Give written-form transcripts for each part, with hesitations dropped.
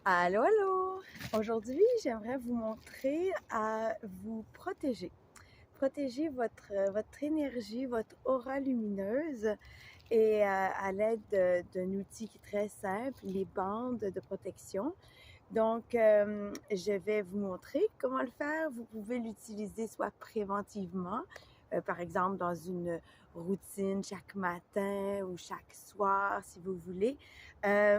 Allô, allô! Aujourd'hui, j'aimerais vous montrer à vous protéger. Protéger votre énergie, votre aura lumineuse et à l'aide d'un outil qui est très simple, les bandes de protection. Donc, je vais vous montrer comment le faire. Vous pouvez l'utiliser soit préventivement, par exemple dans une routine chaque matin ou chaque soir, si vous voulez,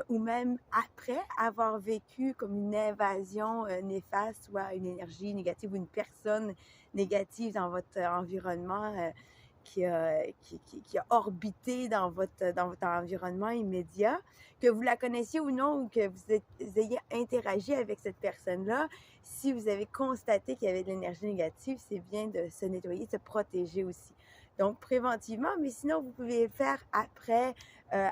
ou même après avoir vécu comme une invasion néfaste, soit une énergie négative ou une personne négative dans votre environnement qui a orbité dans votre environnement immédiat, que vous la connaissiez ou non, ou que vous ayez interagi avec cette personne-là. Si vous avez constaté qu'il y avait de l'énergie négative, c'est bien de se nettoyer, de se protéger aussi. Donc, préventivement, mais sinon, vous pouvez le faire après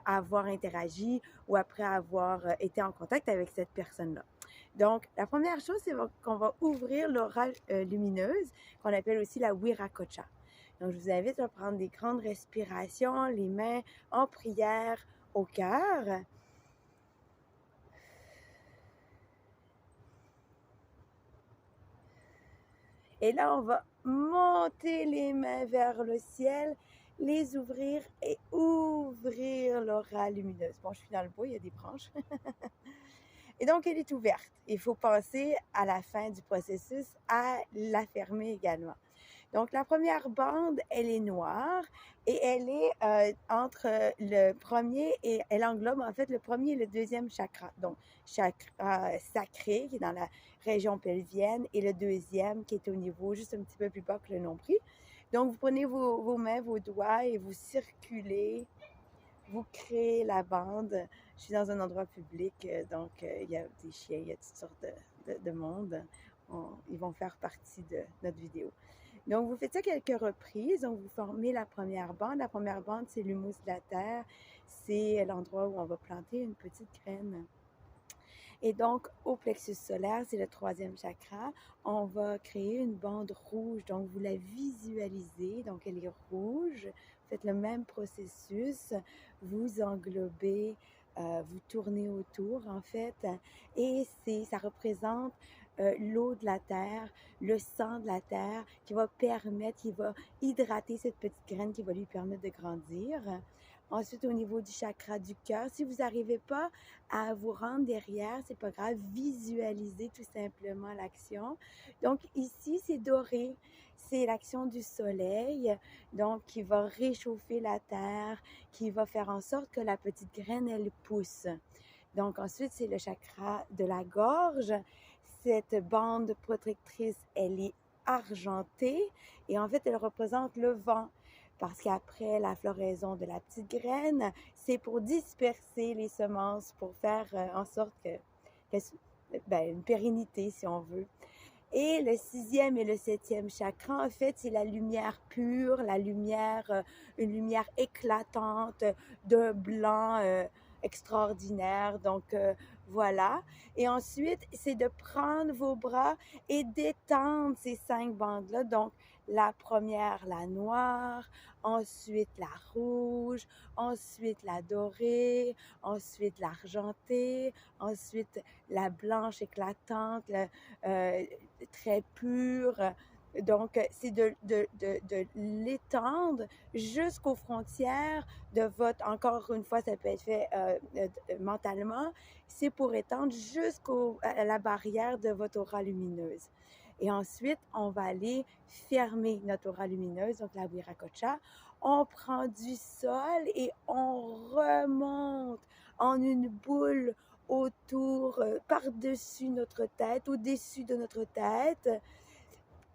avoir interagi ou après avoir été en contact avec cette personne-là. Donc, la première chose, c'est qu'on va ouvrir l'aura lumineuse, qu'on appelle aussi la Wiracocha. Donc, je vous invite à prendre des grandes respirations, les mains en prière au cœur. Et là, on va monter les mains vers le ciel, les ouvrir et ouvrir l'aura lumineuse. Bon, je suis dans le bois, il y a des branches. Et donc, elle est ouverte. Il faut penser à la fin du processus à la fermer également. Donc, la première bande, elle est noire et elle est entre le premier et elle englobe en fait le premier et le deuxième chakra. Donc, chakra sacré qui est dans la région pelvienne et le deuxième qui est au niveau juste un petit peu plus bas que le nombril. Donc, vous prenez vos mains, vos doigts et vous circulez, vous créez la bande. Je suis dans un endroit public, donc il y a des chiens, il y a toutes sortes de monde. Ils vont faire partie de notre vidéo. Donc, vous faites ça quelques reprises. Donc, vous formez la première bande. La première bande, c'est l'humus de la terre. C'est l'endroit où on va planter une petite graine. Et donc, au plexus solaire, c'est le troisième chakra, on va créer une bande rouge. Donc, vous la visualisez. Donc, elle est rouge. Vous faites le même processus. Vous englobez, vous tournez autour, en fait. Et ça représente l'eau de la terre, le sang de la terre qui va qui va hydrater cette petite graine qui va lui permettre de grandir. Ensuite, au niveau du chakra du cœur, si vous n'arrivez pas à vous rendre derrière, c'est pas grave, visualisez tout simplement l'action. Donc ici, c'est doré, c'est l'action du soleil, donc qui va réchauffer la terre, qui va faire en sorte que la petite graine, elle pousse. Donc ensuite, c'est le chakra de la gorge. Cette bande protectrice, elle est argentée et en fait, elle représente le vent. Parce qu'après la floraison de la petite graine, c'est pour disperser les semences, pour faire en sorte une pérennité, si on veut. Et le sixième et le septième chakra, en fait, c'est la lumière pure, la lumière, une lumière éclatante d'un blanc extraordinaire. Donc, voilà. Et ensuite, c'est de prendre vos bras et d'étendre ces 5 bandes-là. Donc, la première, la noire, ensuite la rouge, ensuite la dorée, ensuite l'argentée, ensuite la blanche éclatante, très pure. Donc, c'est de l'étendre jusqu'aux frontières de encore une fois, ça peut être fait mentalement, c'est pour étendre jusqu'à la barrière de votre aura lumineuse. Et ensuite, on va aller fermer notre aura lumineuse, donc la Wiracocha. On prend du sol et on remonte en une boule autour, par-dessus notre tête, au-dessus de notre tête.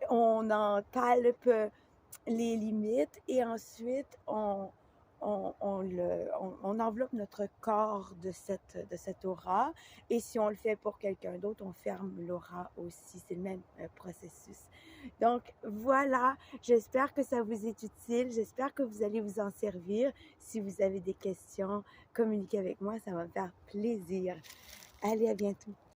On en palpe les limites et ensuite on enveloppe notre corps de cette aura. Et si on le fait pour quelqu'un d'autre, on ferme l'aura aussi. C'est le même processus. Donc voilà, j'espère que ça vous est utile. J'espère que vous allez vous en servir. Si vous avez des questions, communiquez avec moi, ça va me faire plaisir. Allez, à bientôt.